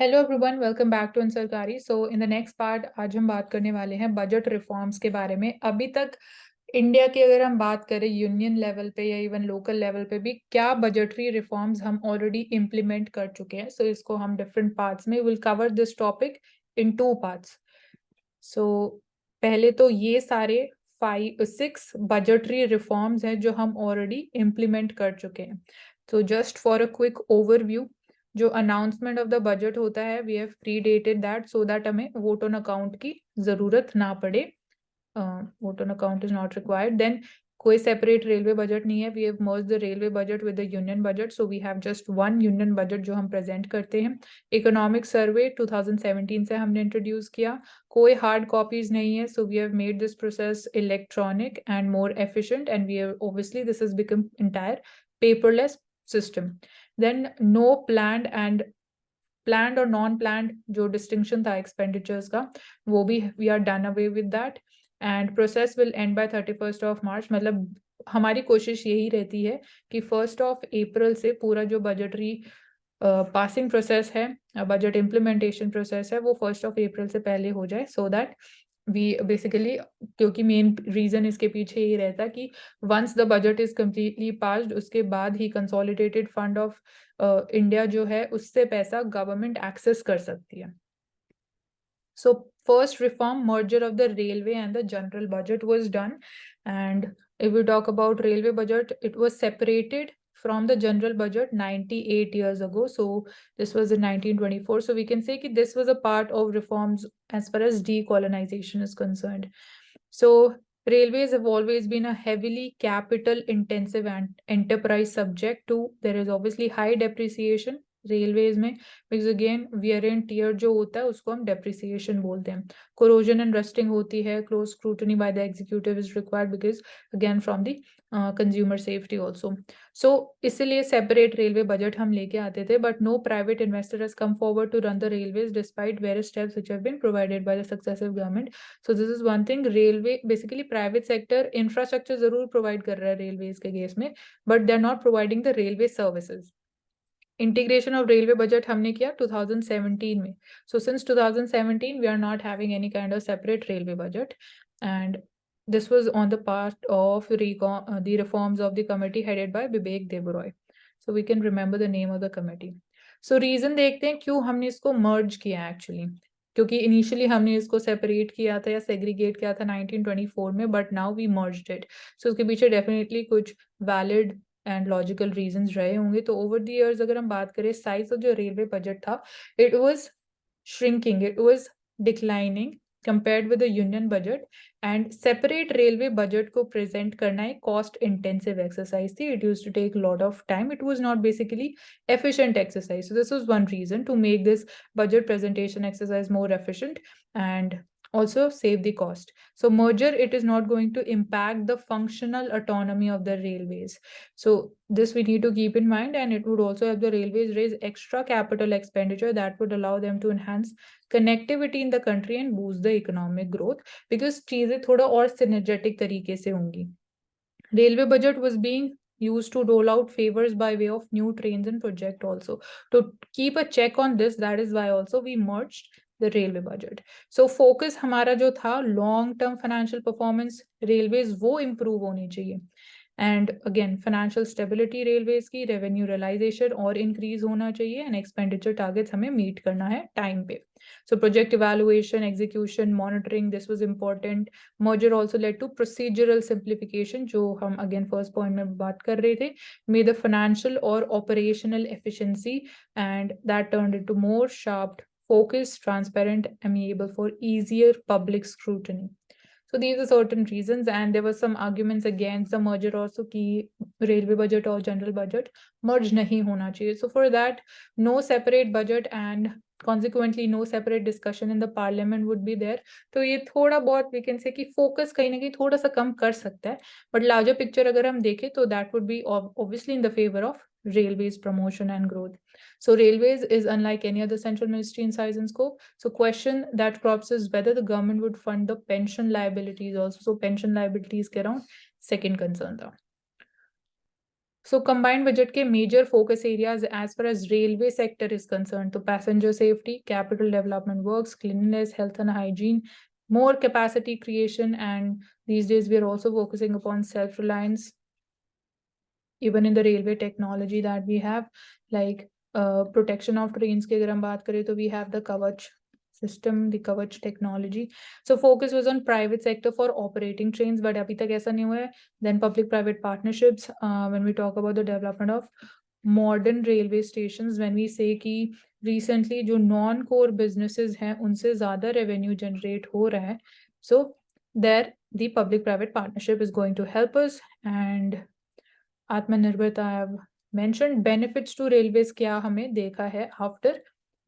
Hello everyone, welcome back to Unsarkari. So in the next part आज हम बात करने वाले हैं बजट रिफॉर्म्स के बारे में। अभी तक इंडिया की अगर हम बात करें यूनियन लेवल पे या इवन लोकल लेवल पे भी क्या बजटरी रिफॉर्म्स हम ऑलरेडी इम्प्लीमेंट कर चुके हैं। सो इसको हम डिफरेंट पार्ट्स में will cover this topic in 2 parts. So पहले तो ये सारे 5-6 बजटरी रिफॉर्म्स हैं जो हम ऑलरेडी इम्प्लीमेंट कर चुके हैं। तो just for a quick overview, जो अनाउंसमेंट ऑफ द बजट होता है we have pre dated that so that हमें वोट ऑन अकाउंट की जरूरत ना पड़े। Vote on account is not required. Then कोई सेपरेट रेलवे बजट नहीं है। We have merge the railway budget with the union budget, so we have just one union budget जो हम प्रेजेंट करते हैं। इकोनॉमिक सर्वे 2017 से हमने इंट्रोड्यूस किया। कोई हार्ड कॉपीज नहीं है, so we have made this process electronic and more efficient and we have obviously this has become entire paperless system. Then no planned और नॉन प्लान्ड जो डिस्टिंक्शन था expenditures का, वो भी we are done away with that and process will end by 31st of March. मतलब हमारी कोशिश यही रहती है कि 1 से पूरा जो बजटरी पासिंग प्रोसेस है, बजट इम्प्लीमेंटेशन प्रोसेस है, वो 1 से पहले हो जाए सो दैट वी बेसिकली, क्योंकि मेन रीजन इसके पीछे ये रहता कि once the budget is completely passed उसके बाद ही कंसोलिडेटेड फंड ऑफ इंडिया जो है उससे पैसा गवर्नमेंट एक्सेस कर सकती है। So first reform, merger of the railway and the general budget was done. And if we talk about railway budget, it was separated from the general budget 98 years ago. So this was in 1924. So we can say that this was a part of reforms as far as decolonization is concerned. So railways have always been a heavily capital intensive and enterprise subject to, there is obviously high depreciation railways में, because again wear and tear जो होता है उसको हम depreciation बोलते हैं। Corrosion and rusting होती है, close scrutiny by the executive is required because again from the consumer safety also. So इसीलिए सेपरेट रेलवे बजट हम लेके आते थे, but no private investor has come forward to run the railways despite various steps which have been provided by the successive government. So this is one thing, railway basically private sector infrastructure जरूर provide कर रहा है railways के case में, but they are not providing the railway services. Integration of railway budget हमने किया 2017 में। So since 2017 we are not having any kind of separate railway budget and this was on the part of the reforms of the committee headed by Vivek Devaroi. So we can remember the name of the committee. So reason देखते हैं क्यों हमने इसको merge किया actually, क्योंकि initially हमने इसको separate किया था या सेग्रीगेट किया था 1924 में, but now we merged it. So उसके पीछे डेफिनेटली कुछ वैलिड एंड लॉजिकल रीजंस रहे होंगे। तो ओवर द इयर्स अगर हम बात करें साइज ऑफ जो रेलवे बजट था, it was shrinking, it was declining compared with the union budget, and separate railway budget को present करना एक cost intensive exercise थी. It used to take a lot of time. It was not basically efficient exercise. So this was one reason to make this budget presentation exercise more efficient and also save the cost. So merger, it is not going to impact the functional autonomy of the railways. So this we need to keep in mind, and it would also help the railways raise extra capital expenditure that would allow them to enhance connectivity in the country and boost the economic growth, because चीजें थोड़ा और synergetic तरीके से होंगी. Railway budget was being used to roll out favors by way of new trains and project also. To keep a check on this, that is why also we merged the railway budget. So focus हमारा जो था long term financial performance railways वो improve होनी चाहिए, and again financial stability railways की, revenue realisation और increase होना चाहिए, एंड एक्सपेंडिचर टारगेट्स हमें मीट करना है टाइम पे. So project evaluation, execution, monitoring, this was important. Merger also led to procedural simplification, जो हम again first point में बात कर रहे थे, made the financial or operational efficiency, and that turned into more sharp, focused, transparent, amenable for easier public scrutiny. So these are certain reasons, and there were some arguments against the merger also कि railway budget और general budget merge नहीं होना चाहिए. So for that, no separate budget and consequently no separate discussion in the parliament would be there. तो ये थोड़ा बहुत we can say कि focus कहीं ना कहीं थोड़ा सा कम कर सकता है, but larger picture अगर हम देखें तो that would be obviously in the favor of railways promotion and growth. So railways is unlike any other central ministry in size and scope. So question that crops is whether the government would fund the pension liabilities also. So pension liabilities के around second concern था. So combined budget के major focus areas as far as railway sector is concerned, तो passenger safety, capital development works, cleanliness, health and hygiene, more capacity creation, and these days we are also focusing upon self-reliance, even in the railway technology that we have, like protection of trains की अगर हम बात करें तो we have the Kavach system, the Kavach technology. So focus was on private sector for operating trains, but अभी तक ऐसा नहीं हुआ है. Then public-private partnerships, when we talk about the development of modern railway stations, when we say कि recently जो non-core businesses हैं उनसे ज़्यादा revenue generate हो रहा है, so there the public-private partnership is going to help us. And आत्मनिर्भरता I have mentioned. Benefits to railways क्या हमें देखा है after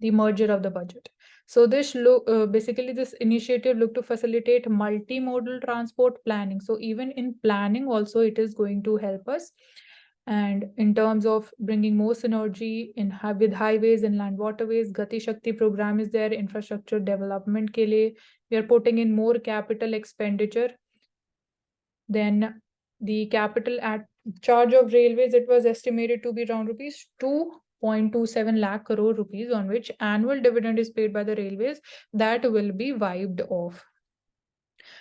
the merger of the budget. So this basically this initiative look to facilitate multimodal transport planning. So even in planning also it is going to help us. And in terms of bringing more synergy with highways and land waterways, Gati Shakti program is there, infrastructure development के लिए we are putting in more capital expenditure. Then the capital at charge of railways, it was estimated to be around rupees 2.27 lakh crore rupees, on which annual dividend is paid by the railways that will be wiped off.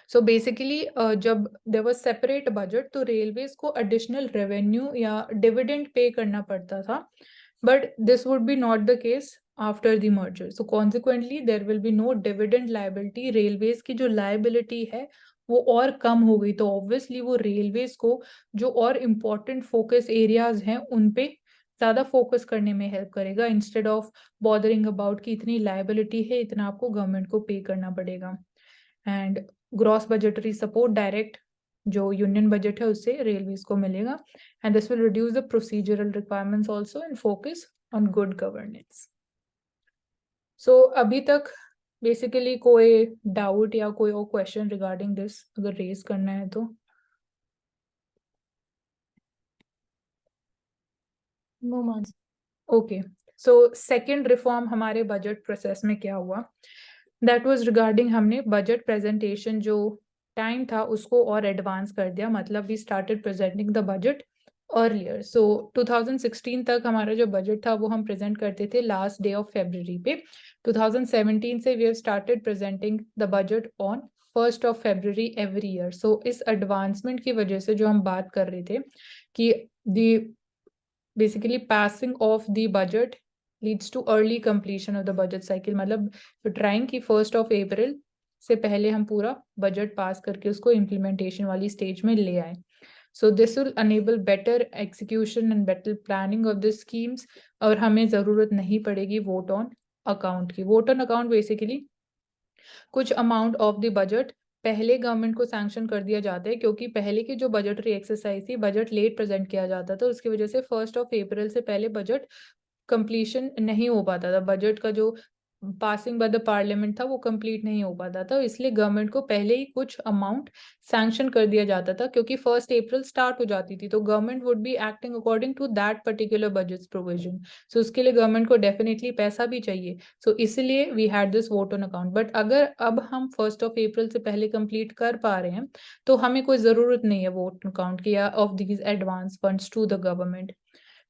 So basically, जब there was separate budget, तो railways को additional revenue या dividend pay करना पड़ता था, but this would be not the case after the merger. So consequently, there will be no dividend liability. Railways की जो liability है वो और कम हो गई, तो obviously वो railways को जो और important focus areas हैं उन पे ज़्यादा focus करने में help करेगा, instead of bothering about कि इतनी liability है, इतना आपको government को pay करना पड़ेगा. And gross budgetary support direct जो यूनियन बजट है उससे रेलवेज को मिलेगा. And this will reduce the procedural requirements also and focus on good governance. So अभी तक बेसिकली कोई डाउट या कोई और क्वेश्चन रिगार्डिंग दिस अगर रेज करना है तो? ओके, सो सेकेंड रिफॉर्म हमारे बजट प्रोसेस में क्या हुआ, दैट वाज रिगार्डिंग हमने बजट प्रेजेंटेशन जो टाइम था उसको और एडवांस कर दिया, मतलब we started presenting the budget earlier. So 2016 तक हमारा जो बजट था वो हम प्रेजेंट करते थे लास्ट डे ऑफ फेब्रुवरी पे. 2017 से we have started presenting the budget on 1st of February every year. So इस एडवांसमेंट की वजह से जो हम बात कर रहे थे कि the basically passing of the budget leads to early completion of the budget cycle. मतलब we're trying कि 1st of April से पहले हम पूरा बजट पास करके उसको इम्प्लीमेंटेशन वाली स्टेज में ले आए. So this will enable better execution and better planning of the schemes. और हमें जरूरत नहीं पड़ेगी वोट ऑन अकाउंट की. वोट ऑन अकाउंट बेसिकली कुछ अमाउंट ऑफ द बजट पहले गवर्नमेंट को सैंक्शन कर दिया जाता है, क्योंकि पहले की जो बजटरी एक्सरसाइज थी बजट लेट प्रेजेंट किया जाता था, उसकी वजह से 1st of April से पहले बजट कंप्लीशन नहीं हो पाता था. बजट का जो पासिंग बाय द पार्लियामेंट था वो कंप्लीट नहीं हो पाता था, इसलिए गवर्नमेंट को पहले ही कुछ अमाउंट सैंक्शन कर दिया जाता था, क्योंकि 1st April स्टार्ट हो जाती थी तो government would be acting according to that particular budget provision. So उसके लिए गवर्नमेंट को डेफिनेटली पैसा भी चाहिए, सो इसलिए we had this vote on account. But अगर अब हम 1st of April से पहले कंप्लीट कर पा रहे हैं तो हमें कोई जरूरत नहीं है वोट अकाउंट की या of these advance funds to the government.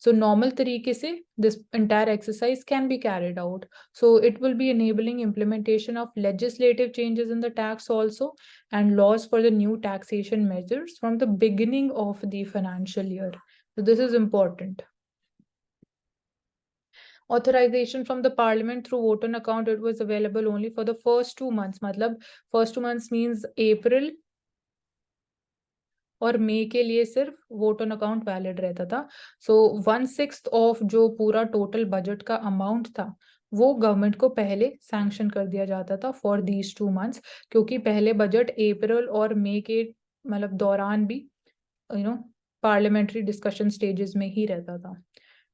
So normal तरीके से this entire exercise can be carried out. So it will be enabling implementation of legislative changes in the tax also, and laws for the new taxation measures from the beginning of the financial year. So this is important. Authorization from the parliament through vote on account, it was available only for the first 2 months. मतलब first 2 months means April और मई के लिए सिर्फ vote on account valid रहता था. सो 1/6 of जो पूरा total budget का अमाउंट था वो गवर्नमेंट को पहले सैंक्शन कर दिया जाता था फॉर दीज 2 months, क्योंकि पहले बजट अप्रैल और मई के मतलब दौरान भी पार्लियामेंट्री डिस्कशन स्टेजेस में ही रहता था.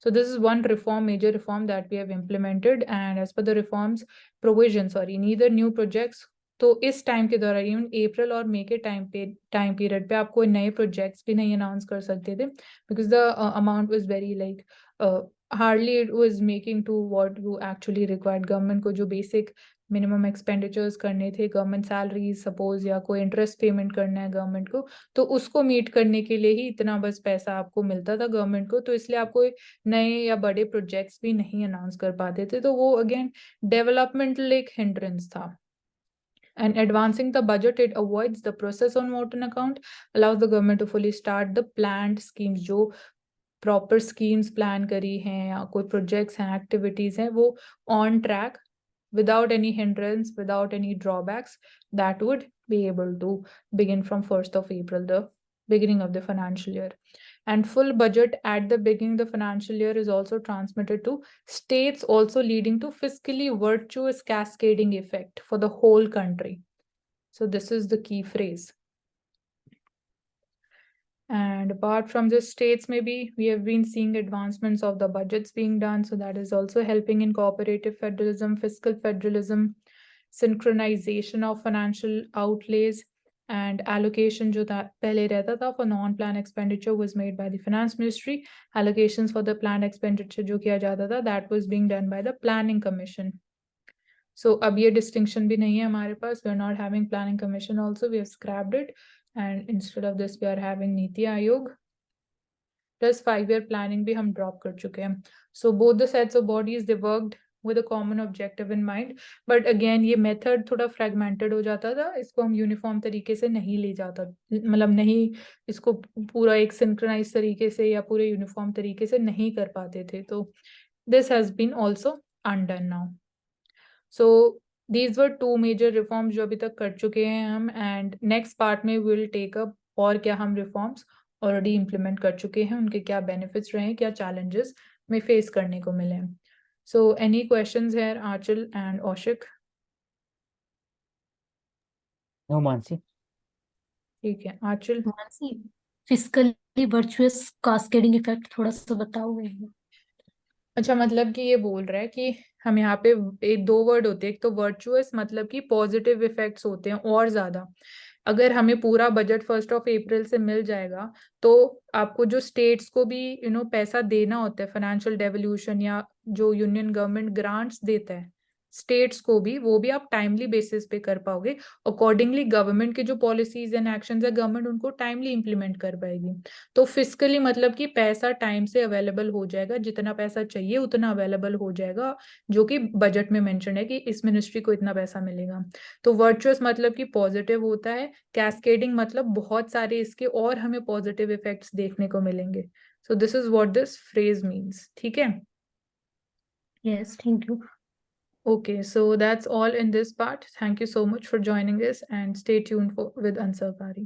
So this is one reform, major reform that we have implemented, and as per the reforms provision, neither new projects. तो इस टाइम के दौरान इवन अप्रैल और मई के टाइम पीरियड पे आप कोई नए प्रोजेक्ट्स भी नहीं अनाउंस कर सकते थे, because the amount was very like hardly it was making to what you actually required. Government को जो बेसिक मिनिमम एक्सपेंडिचर्स करने थे, गवर्नमेंट सैलरी सपोज या कोई इंटरेस्ट पेमेंट करना है गवर्नमेंट को, तो उसको मीट करने के लिए ही इतना बस पैसा आपको मिलता था गवर्नमेंट को, तो इसलिए आप कोई नए या बड़े प्रोजेक्ट्स भी नहीं अनाउंस कर पाते थे, तो वो अगेन डेवलपमेंटल एक हिंड्रेंस था. And advancing the budget, it avoids the process on vote on account, allows the government to fully start the planned schemes. जो प्रॉपर स्कीम्स प्लान करी हैं या कोई प्रोजेक्ट्स हैं, एक्टिविटीज हैं, वो on track without any hindrance, without any drawbacks, that would be able to begin from 1st of April, the beginning of the financial year. And full budget at the beginning of the financial year is also transmitted to states, also leading to fiscally virtuous cascading effect for the whole country. So this is the key phrase. And apart from the states, maybe we have been seeing advancements of the budgets being done. So that is also helping in cooperative federalism, fiscal federalism, synchronization of financial outlays, and allocation जो था पहले रहता था for non-plan expenditure was made by the finance ministry. Allocations for the planned expenditure जो किया जाता था, that was being done by the planning commission. So अब ये distinction भी नहीं है हमारे पास. We are not having planning commission also. We have scrapped it. And instead of this, we are having Niti Aayog. Plus 5-year planning भी हम drop कर चुके हैं. So both the sets of bodies, they worked with a common objective in mind. But again, ये method थोड़ा fragmented हो जाता था. इसको हम uniform तरीके से नहीं ले जाता, मतलब नहीं इसको पूरा एक synchronized तरीके से या पूरे uniform तरीके से नहीं कर पाते थे. तो this has been also undone now. So these were two major reforms जो अभी तक कर चुके हैं हम, and next part में we will take up और क्या हम reforms already implement कर चुके हैं, उनके क्या benefits रहे हैं, क्या challenges में face करने को मिले हैं. So any questions here, Achal and Oshik? No, Mansi. ठीक है, Achal. Mansi, fiscally virtuous cascading effect थोड़ा सा बताओगे? अच्छा, मतलब कि ये बोल रहा है कि हम यहाँ पे एक दो वर्ड होते हैं, एक तो वर्चुअस मतलब कि पॉजिटिव इफेक्ट्स होते हैं और ज्यादा. अगर हमें पूरा बजट 1st of April से मिल जाएगा तो आपको जो स्टेट्स को भी पैसा देना होता है, फाइनेंशियल डेवल्यूशन या जो यूनियन गवर्नमेंट ग्रांट्स देता है स्टेट्स को भी, वो भी आप टाइमली बेसिस पे कर पाओगे. अकॉर्डिंगली गवर्नमेंट की जो पॉलिसीज एंड एक्शंस है, गवर्नमेंट उनको टाइमली इंप्लीमेंट कर पाएगी. तो फिस्कली मतलब कि पैसा टाइम से अवेलेबल हो जाएगा, जितना पैसा चाहिए उतना अवेलेबल हो जाएगा, जो कि बजट में मेंशन है कि इस मिनिस्ट्री को इतना पैसा मिलेगा. तो वर्चुअस मतलब कि पॉजिटिव होता है, कैस्केडिंग मतलब बहुत सारे इसके और हमें पॉजिटिव इफेक्ट्स देखने को मिलेंगे. सो this is what this phrase means. ठीक है? Yes, thank you. Okay, so that's all in this part. Thank you so much for joining us and stay tuned with Ansar Kari.